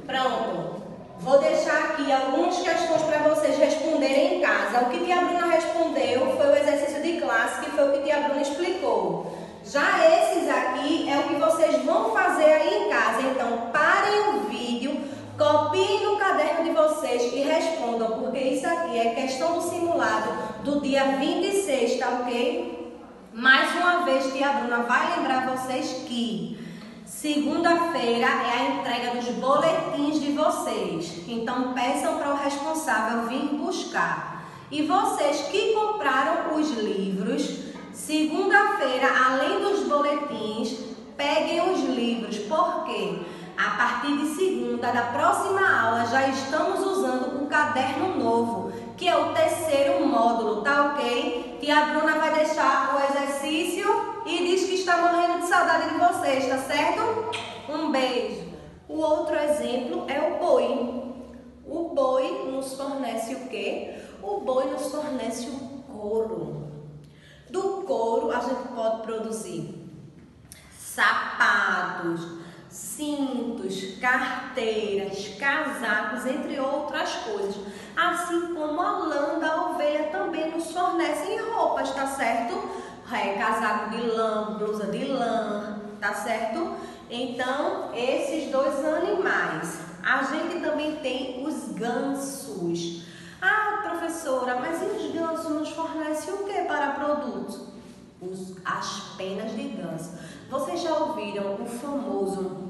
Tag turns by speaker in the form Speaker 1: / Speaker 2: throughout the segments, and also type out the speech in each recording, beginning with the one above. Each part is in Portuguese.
Speaker 1: Pronto. Vou deixar aqui algumas questões para vocês responderem em casa. O que tia Bruna respondeu foi o exercício de classe, que foi o que tia Bruna explicou. Já esses aqui é o que vocês vão fazer aí em casa. Então, parem o vídeo, copiem no caderno de vocês e respondam, porque isso aqui é questão do simulado do dia 26, tá ok? Mais uma vez, tia Bruna vai lembrar vocês que segunda-feira é a entrega dos boletins de vocês. Então, peçam para o responsável vir buscar. E vocês que compraram os livros, segunda-feira, além dos boletins, peguem os livros. Por quê? A partir de segunda, da próxima aula, já estamos usando o caderno novo, que é o terceiro módulo, tá ok? Tia Bruna vai deixar o exercício e diz que está morrendo de saudade de vocês, tá certo? Um beijo. O outro exemplo é o boi. O boi nos fornece o quê? O boi nos fornece o couro. Do couro a gente pode produzir sapatos, cintos, carteiras, casacos, entre outras coisas. Assim como a lã da ovelha também nos fornecem roupas, tá certo? Casaco de lã, blusa de lã, tá certo? Então, esses dois animais. A gente também tem os gansos. Ah, professora, mas e os gansos nos fornecem o que para produtos? As penas de ganso. Vocês já ouviram o famoso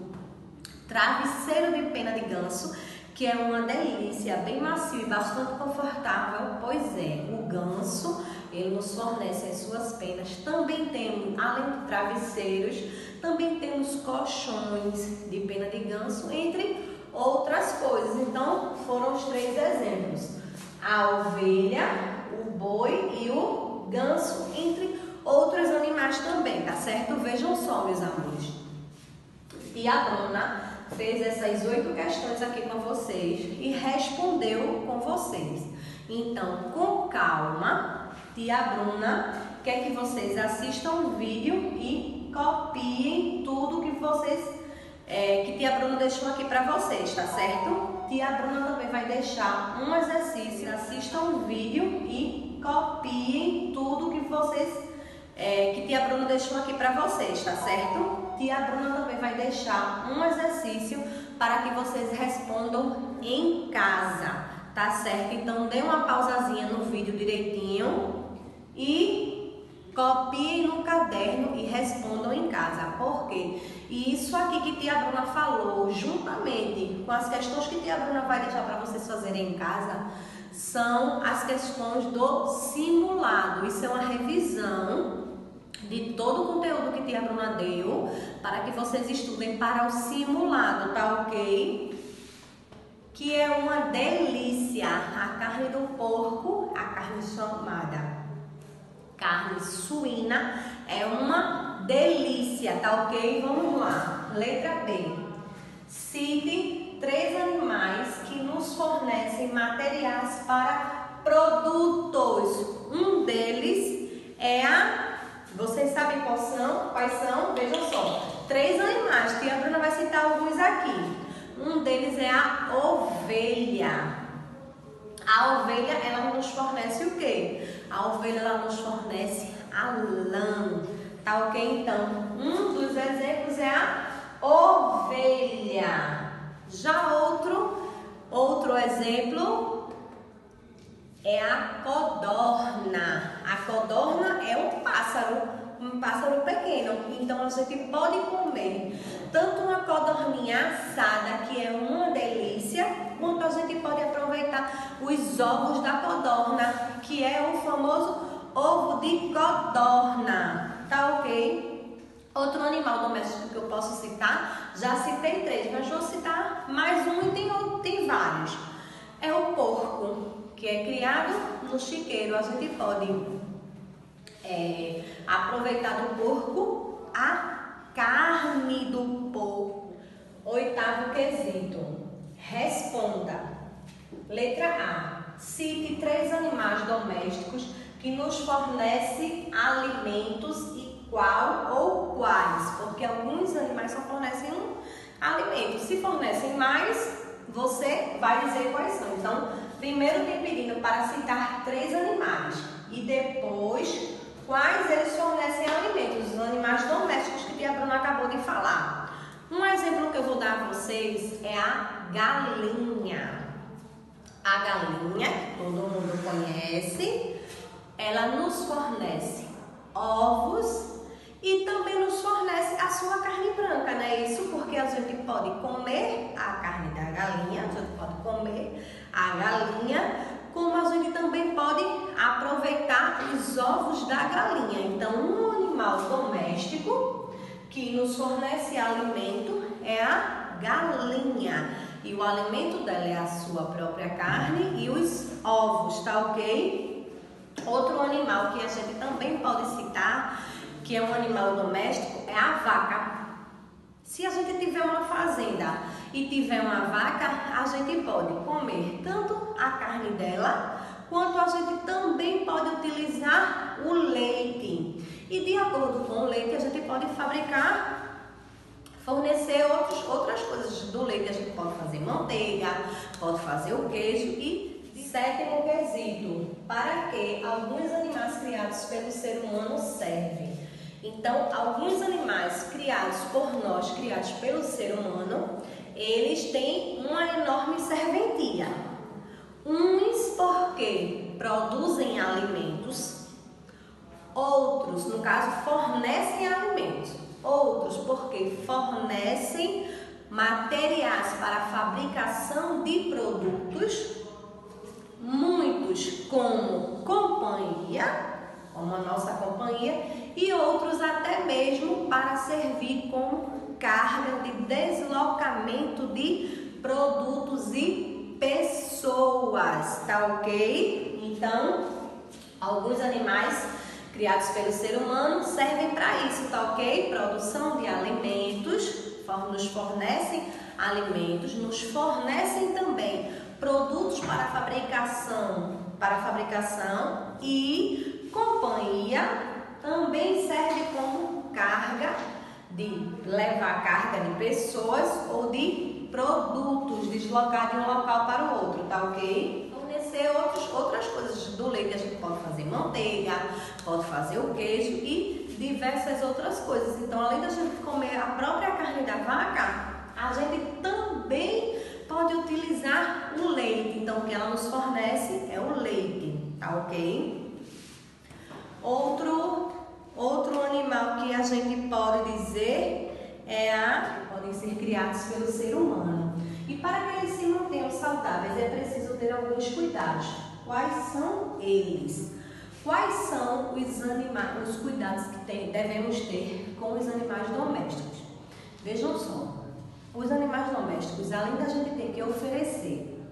Speaker 1: travesseiro de pena de ganso, que é uma delícia, bem macio e bastante confortável? Pois é, o ganso, ele nos fornece as suas penas. Também temos, além de travesseiros, também temos colchões de pena de ganso, entre outras coisas. Então, foram os três exemplos: a ovelha, o boi e o ganso, entre outros animais também, tá certo? Vejam só, meus amores. E a Bruna fez essas 8 questões aqui com vocês e respondeu com vocês. Então, com calma, tia Bruna quer que vocês assistam o vídeo e copiem tudo que vocês que tia Bruna deixou aqui para vocês, tá certo? Tia Bruna também vai deixar um exercício. Assistam o vídeo e copiem tudo que vocês que tia Bruna deixou aqui para vocês, tá certo? Tia Bruna também vai deixar um exercício para que vocês respondam em casa, tá certo? Então, dê uma pausazinha no vídeo direitinho e copiem no caderno e respondam em casa. Por quê? E isso aqui que tia Bruna falou, juntamente com as questões que tia Bruna vai deixar para vocês fazerem em casa, são as questões do simulado. Isso é uma revisão de todo o conteúdo que tia Bruna deu para que vocês estudem para o simulado, tá ok? Que é uma delícia. A carne do porco, a carne chamada carne suína, é uma delícia, tá ok? Vamos lá. Letra B. Cite 3 animais que nos fornecem materiais para produtos. Um deles é vocês sabem quais são? Vejam só. 3 animais. Tia Bruna vai citar alguns aqui. Um deles é a ovelha. A ovelha, ela nos fornece o quê? A ovelha, ela nos fornece a lã. Tá ok? Então, um dos exemplos é a ovelha. Já outro exemplo é a codorna. A codorna é um pássaro pequeno. Então, a gente pode comer tanto uma codorninha assada, que é uma delícia, quanto a gente pode aproveitar os ovos da codorna, que é o famoso ovo de codorna. Tá ok? Outro animal doméstico que eu posso citar, já citei 3, mas vou citar mais um e tem vários. É o porco, que é criado no chiqueiro. A gente pode aproveitar do porco a carne do porco. 8º quesito. Responda. Letra A. Cite 3 animais domésticos que nos fornecem alimentos e qual ou quais, porque alguns animais só fornecem um alimento. Se fornecem mais, você vai dizer quais são. Então, primeiro tem pedido para citar 3 animais e depois quais eles fornecem alimentos, os animais domésticos que a Bruna acabou de falar. Um exemplo que eu vou dar a vocês é a galinha. A galinha, que todo mundo conhece, ela nos fornece ovos e também nos fornece a sua carne branca, não é isso? Porque a gente pode comer a carne da galinha, a gente pode comer a galinha, como a gente também pode aproveitar os ovos da galinha. Então, um animal doméstico que nos fornece alimento é a galinha. E o alimento dela é a sua própria carne e os ovos, tá ok? Outro animal que a gente também pode citar, que é um animal doméstico, é a vaca. Se a gente tiver uma fazenda e tiver uma vaca, a gente pode comer tanto a carne dela, quanto a gente também pode utilizar o leite. E de acordo com o leite, a gente pode fornecer outras coisas do leite. A gente pode fazer manteiga, pode fazer o queijo e sétimo quesito, para que alguns animais criados pelo ser humano servem. Então, alguns animais criados por nós, criados pelo ser humano, eles têm uma enorme serventia. Uns porque produzem alimentos, outros, no caso, fornecem alimentos. Outros porque fornecem materiais para a fabricação de produtos. Muitos como companhia, como a nossa companhia, e outros até mesmo para servir como carga de deslocamento de produtos e pessoas, tá ok? Então, alguns animais criados pelo ser humano servem para isso, tá ok? Produção de alimentos, nos fornecem alimentos, nos fornecem também produtos para fabricação e companhia também serve como carga de levar carga de pessoas ou de produtos, deslocar de um local para o outro, tá ok? Fornecer outras coisas do leite, a gente pode fazer manteiga, pode fazer o queijo e diversas outras coisas. Então, além da gente comer a própria carne da vaca, a gente também pode utilizar o leite. Então, o que ela nos fornece é o leite, tá ok? Outro animal que a gente pode dizer podem ser criados pelo ser humano. E para que eles se mantenham saudáveis é preciso ter alguns cuidados. Quais são eles? Quais são os cuidados que devemos ter com os animais domésticos? Vejam só, os animais domésticos, além da gente ter que oferecer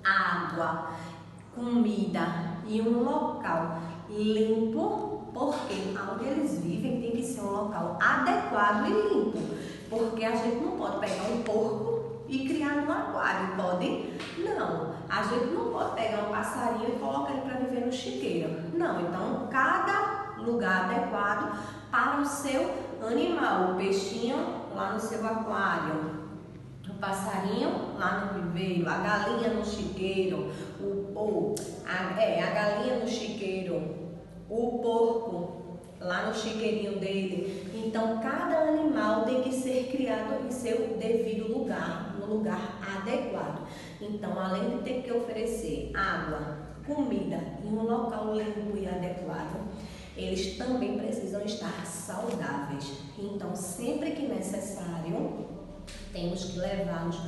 Speaker 1: água, comida e um local limpo, porque onde eles vivem tem que ser um local adequado e limpo, porque a gente não pode pegar um porco e criar num aquário, pode? Não, a gente não pode pegar um passarinho e colocar ele para viver no chiqueiro, não. Então, cada lugar adequado para o seu animal, o peixinho lá no seu aquário, o passarinho lá no viveiro, a galinha no chiqueiro, a galinha no chiqueiro, o porco lá no chiqueirinho dele. Então, cada animal tem que ser criado em seu devido lugar, no lugar adequado. Então, além de ter que oferecer água, comida em um local limpo e adequado, eles também precisam estar saudáveis. Então, sempre que necessário, temos que levá-los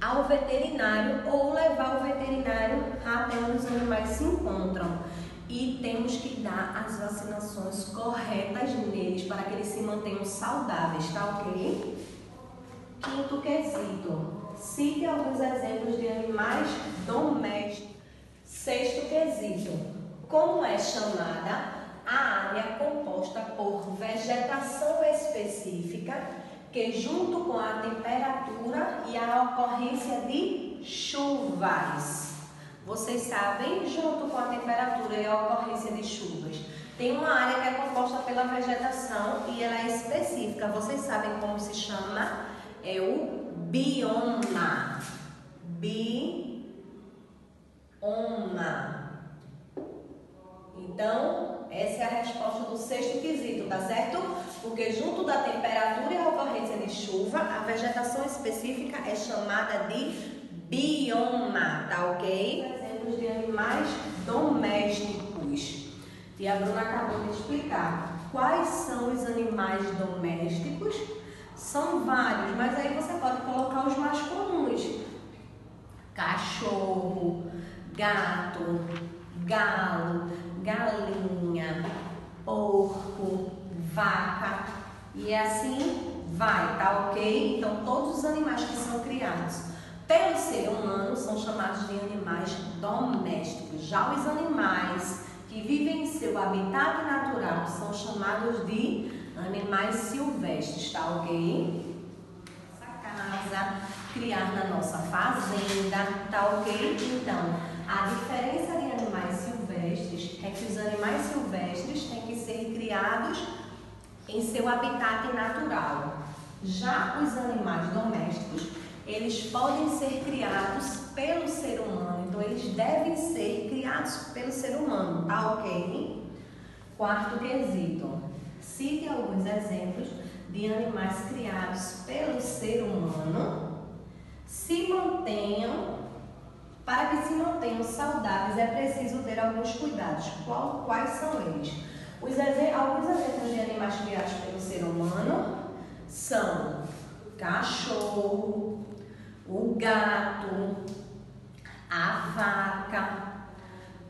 Speaker 1: ao veterinário ou levar o veterinário até onde os animais se encontram. E temos que dar as vacinações corretas neles para que eles se mantenham saudáveis, tá ok? Quinto quesito. Cite alguns exemplos de animais domésticos. Sexto quesito. Como é chamada a área composta por vegetação específica que, junto com a temperatura e a ocorrência de chuvas, vocês sabem, junto com a temperatura e a ocorrência de chuvas, tem uma área que é composta pela vegetação e ela é específica. Vocês sabem como se chama? É o bioma. bioma. Então, essa é a resposta do sexto quesito, tá certo? Porque junto da temperatura e a ocorrência de chuva, a vegetação específica é chamada de bioma, tá ok? Exemplos de animais domésticos. E a Bruna acabou de explicar quais são os animais domésticos. São vários, mas aí você pode colocar os mais comuns. Cachorro, gato, galo, galinha, porco, vaca e assim vai, tá ok? Então todos os animais que são criados pelo ser humano são chamados de animais domésticos. Já os animais que vivem em seu habitat natural são chamados de animais silvestres, tá ok? Nossa casa, criar na nossa fazenda, tá ok? Então, a diferença de animais silvestres é que os animais silvestres têm que ser criados em seu habitat natural. Já os animais domésticos, eles podem ser criados pelo ser humano, então eles devem ser criados pelo ser humano, tá ok? Quarto quesito. Cite alguns exemplos de animais criados pelo ser humano. Para que se mantenham saudáveis é preciso ter alguns cuidados. Quais são eles? Alguns exemplos de animais criados pelo ser humano são cachorro, o gato, a vaca,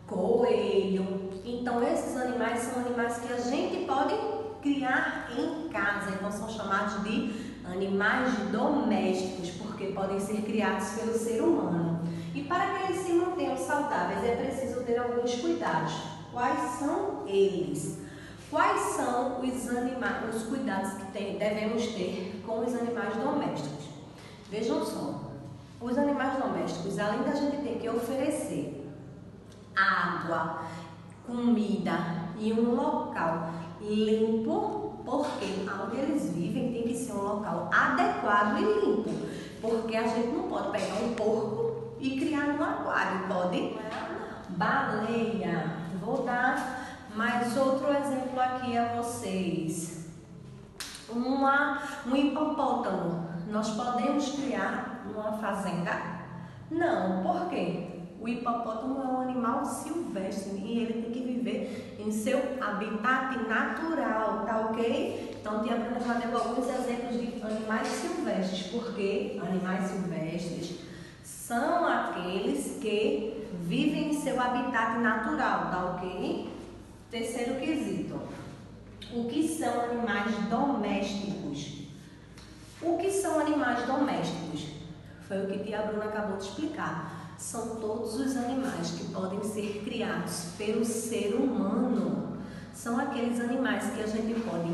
Speaker 1: coelho. Então, esses animais são animais que a gente pode criar em casa. Então, são chamados de animais domésticos, porque podem ser criados pelo ser humano. E para que eles se mantenham saudáveis, é preciso ter alguns cuidados. Quais são eles? Quais são os cuidados que devemos ter com os animais domésticos? Vejam só, os animais domésticos, além da gente ter que oferecer água, comida e um local limpo, porque onde eles vivem tem que ser um local adequado e limpo, porque a gente não pode pegar um porco e criar num aquário, pode? Baleia. Vou dar mais outro exemplo aqui a vocês. Um hipopótamo. Nós podemos criar numa fazenda? Não, por quê? O hipopótamo é um animal silvestre e ele tem que viver em seu habitat natural, tá ok? Então, tia Bruna já deu alguns exemplos de animais silvestres, porque animais silvestres são aqueles que vivem em seu habitat natural, tá ok? Terceiro quesito. O que são animais domésticos? O que são animais domésticos? Foi o que tia Bruna acabou de explicar. São todos os animais que podem ser criados pelo ser humano. São aqueles animais que a gente pode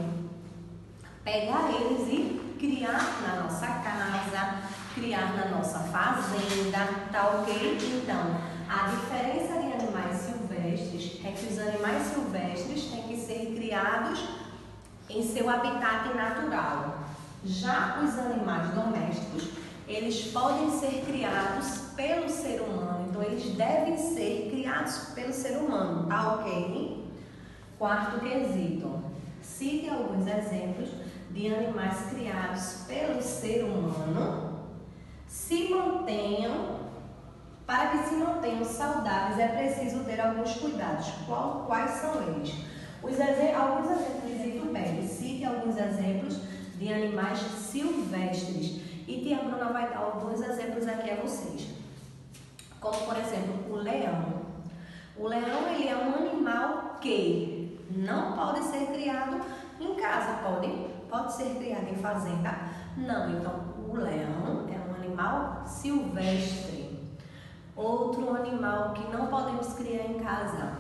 Speaker 1: pegar eles e criar na nossa casa, criar na nossa fazenda, tá ok? Então, a diferença de animais silvestres é que os animais silvestres têm que ser criados em seu habitat natural. Já os animais domésticos, eles podem ser criados pelo ser humano, então eles devem ser criados pelo ser humano, tá ok? Quarto quesito. Cite alguns exemplos de animais criados pelo ser humano. Para que se mantenham saudáveis, é preciso ter alguns cuidados. Quais são eles? Alguns exemplos de Zitopédia. Cite alguns exemplos de animais silvestres. E tia Bruna vai dar alguns exemplos aqui a vocês. Como, por exemplo, o leão. O leão, ele é um animal que não pode ser criado em casa. Pode ser criado em fazenda? Não. Então, o leão é um animal silvestre. Outro animal que não podemos criar em casa.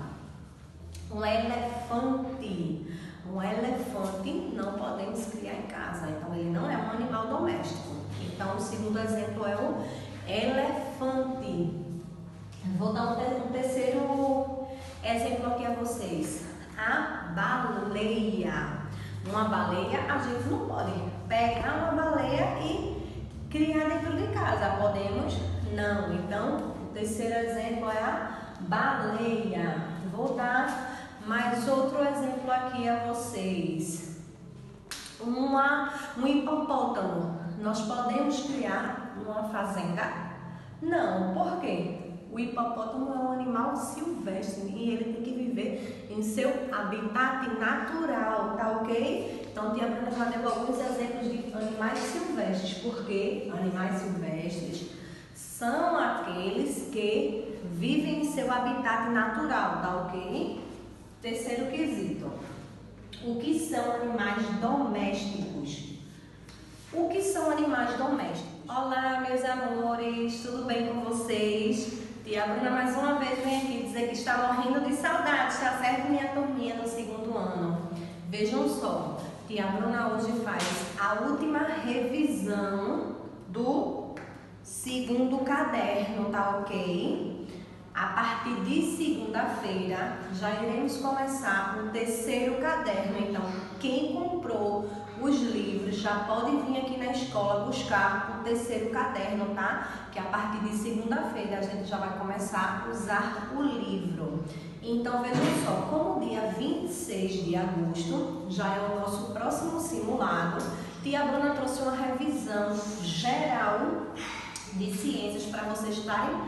Speaker 1: Um elefante. Um elefante não podemos criar em casa. Então, ele não é um animal doméstico. Então, o segundo exemplo é o elefante. Vou dar um terceiro exemplo aqui a vocês. A baleia. Uma baleia, a gente não pode pegar uma baleia e criar dentro de casa. Podemos? Não. Então, o terceiro exemplo é a baleia. Vou dar mais outro exemplo aqui a vocês. Um hipopótamo. Nós podemos criar uma fazenda? Não, por quê? O hipopótamo é um animal silvestre e ele tem que viver em seu habitat natural, tá ok? Então, tia Bruna já deu alguns exemplos de animais silvestres, porque animais silvestres são aqueles que vivem em seu habitat natural, tá ok? Terceiro quesito. O que são animais domésticos? O que são animais domésticos? Olá, meus amores, tudo bem com vocês? Tia Bruna mais uma vez vem aqui dizer que está morrendo de saudade, tá certo, minha turminha do segundo ano? Vejam só, tia Bruna hoje faz a última revisão do segundo caderno, tá ok? A partir de segunda-feira já iremos começar o terceiro caderno. Então, quem comprou os livros já pode vir aqui na escola buscar o terceiro caderno, tá? Que a partir de segunda-feira a gente já vai começar a usar o livro. Então, vejam só, como dia 26 de agosto já é o nosso próximo simulado, tia Bruna trouxe uma revisão geral de ciências para vocês estarem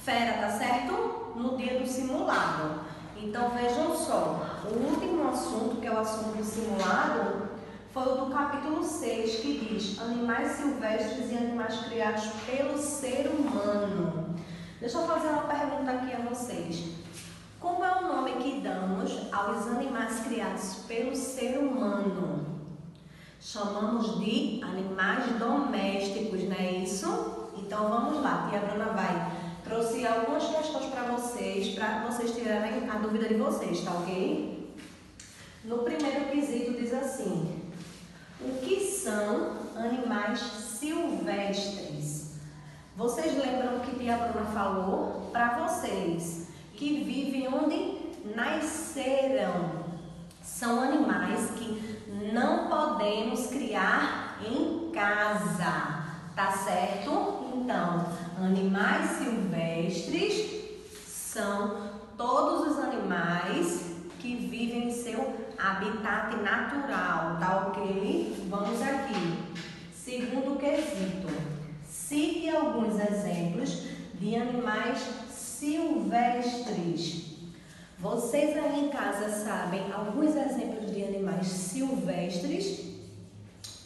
Speaker 1: fera, tá certo? No dia do simulado. Então, vejam só, o último assunto, que é o assunto do simulado, foi o do capítulo 6, que diz animais silvestres e animais criados pelo ser humano. Deixa eu fazer uma pergunta aqui a vocês. Como é o nome que damos aos animais criados pelo ser humano? Chamamos de animais domésticos, não é isso? Então vamos lá, tia Bruna trouxe algumas questões para vocês tirarem a dúvida de vocês, tá ok? No primeiro quesito diz assim: o que são animais silvestres? Vocês lembram que tia Bruna falou para vocês que vivem onde nasceram? São animais que não podemos criar em casa, tá certo? Então, animais silvestres são todos os animais que vivem em seu habitat natural, tá ok? Vamos aqui. Segundo quesito. Cite alguns exemplos de animais silvestres. Vocês aí em casa sabem alguns exemplos de animais silvestres?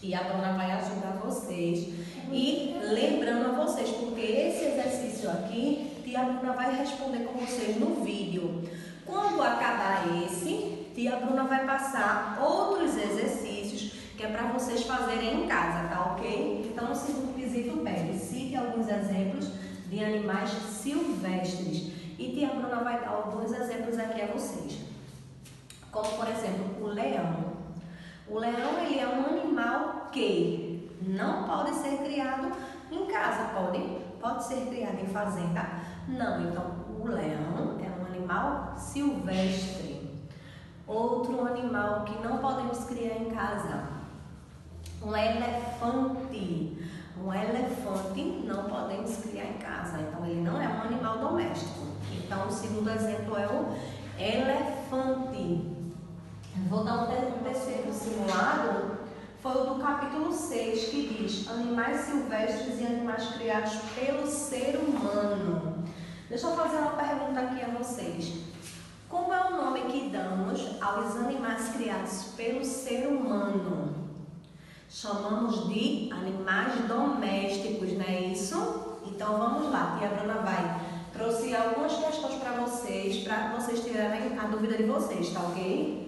Speaker 1: E a Bruna vai ajudar vocês. E lembrando a vocês, porque esse exercício aqui, tia Bruna vai responder com vocês no vídeo. Quando acabar esse, tia Bruna vai passar outros exercícios que é para vocês fazerem em casa, tá ok? Então, no segundo quesito, pede, cite alguns exemplos de animais silvestres. E tia Bruna vai dar alguns exemplos aqui a vocês. Como, por exemplo, o leão. O leão, ele é um animal que não pode ser criado em casa, pode ser criado em fazenda? Não, então o leão é um animal silvestre. Outro animal que não podemos criar em casa, um elefante. Um elefante não podemos criar em casa, então ele não é um animal doméstico. Então o segundo exemplo é o elefante. Vou dar um terceiro simulado, foi o do capítulo 6, que diz animais silvestres e animais criados pelo ser humano. Deixa eu fazer uma pergunta aqui a vocês. Como é o nome que damos aos animais criados pelo ser humano? Chamamos de animais domésticos, não é isso? Então vamos lá, tia Bruna trouxe algumas questões para vocês tirarem a dúvida de vocês, tá ok?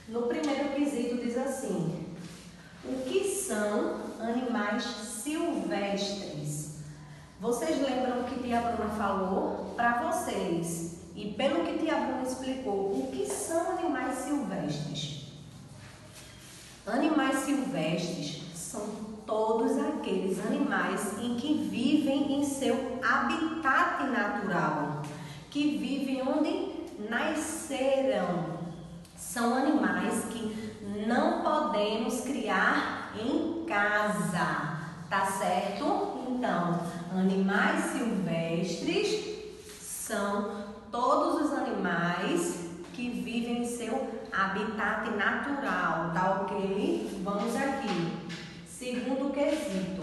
Speaker 1: No primeiro quesito diz assim: o que são animais silvestres? Vocês lembram que tia Bruna falou para vocês? E pelo que tia Bruna explicou, o que são animais silvestres? Animais silvestres são todos aqueles animais em que vivem em seu habitat natural, que vivem onde nasceram. São animais que não podemos criar em casa, tá certo? Então, Animais silvestres são todos os animais que vivem em seu habitat natural, tá ok? Vamos aqui. Segundo quesito,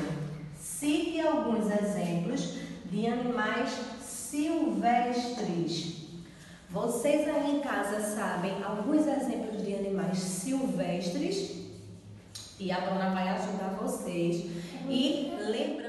Speaker 1: cite alguns exemplos de animais silvestres. Vocês aí em casa sabem alguns exemplos de animais silvestres? E a Bruna vai ajudar vocês. E lembrando